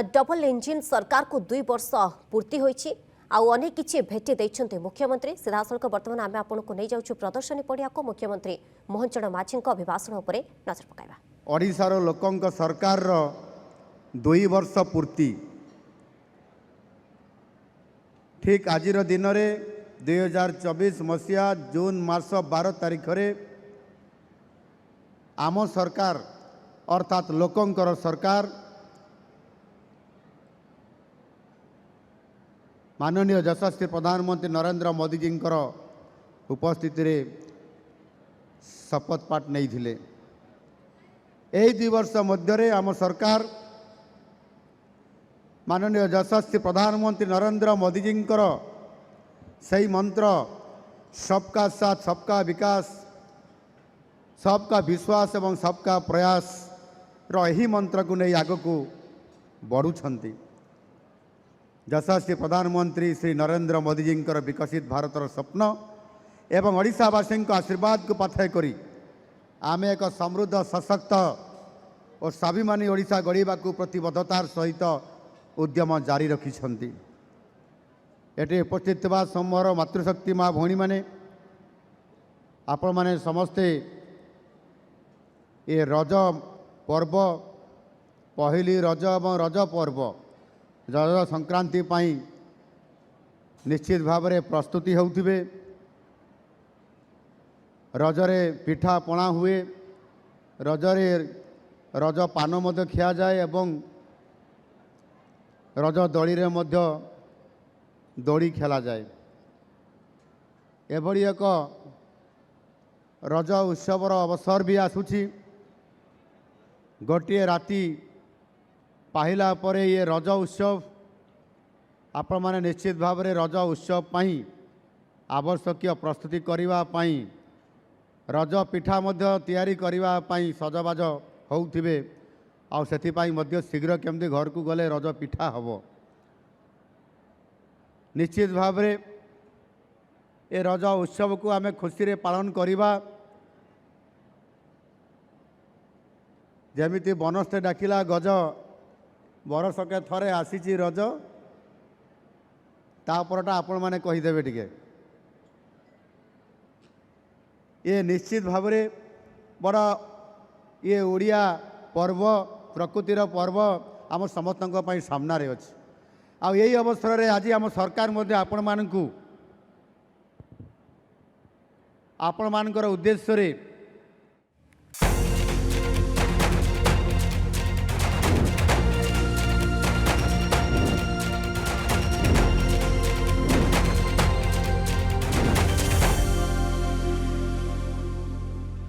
Double engine सरकार को 2 वर्ष पूर्ति होईछि आउ अनेक किछि भेटी दैछन्ते मुख्यमंत्री। सीधासलख वर्तमान आमे आपन को नै जाउछु प्रदर्शनी पड़िया को मुख्यमंत्री मोहन चरण माझी अभिभाषण उपरे नजर पकाइबा। ओडिशार लोकंक सरकार 2 वर्ष पूर्ति ठीक आज दिन में 2024 मसीहा जून मास 12 तारिख रे आम सरकार अर्थात लोकंकर सरकार माननीय यशस्वी प्रधानमंत्री नरेंद्र मोदी जी उपस्थिति रे शपथ पाठ नहीं थिले। यही 2 वर्ष मध्य आम सरकार माननीय यशस्वी प्रधानमंत्री नरेंद्र मोदी जी सही मंत्र सबका साथ सबका विकास सबका विश्वास एवं सबका प्रयास रही मंत्र को नहीं आग को बढ़ुंट। यशस्वी प्रधानमंत्री श्री नरेंद्र मोदी जी विकसित भारतर स्वप्न एवं ओडिशावासी आशीर्वाद को पाथय करी आम एक समृद्ध सशक्त और स्वाभिमानी ओडिशा गढ़ा को प्रतिबद्धतार सहित उद्यम जारी रखिछंती। एटे उपस्थित समूहर मातृशक्ति माँ भौणी माने आपण माने समस्ते ये रज पर्व पहली रज और रज पर्व रज संक्रांति पाई निश्चित भाव में प्रस्तुति होउथिबे। रजरे पिठा पणा हुए, रजरे रज पान मध्य खिया जाए एवं रज दड़ी रे मध्य दड़ी खेला जाए। एभली एक रज उत्सवर अवसर भी आसुछि। गोटे राति पाहिला परे ये रज उत्सव आपण माने निश्चित भाव में रज उत्सव पाई आवश्यक प्रस्तुति करिवा पाई रज पिठा मध्य तैयारी करिवा पाई सजबाज होउथिबे। आ सेथिपाई मध्य शीघ्र केमती घर को गले रज पिठा हबो। निश्चित भाव में ए रज उत्सव को आमे खुशी रे पालन करिबा। जेमिति बनस्ते डाकिला गज बरसके थरे आसीची रज तापरटा आपण माने कहीदेवे टिके। ये निश्चित भाव में बड़ा ये ओडिया पर्व प्रकृतिर पर्व आम समस्त सामने अच्छी। आ यही अवसर में आज आम सरकार मध्य आपण मानकर उद्देश्य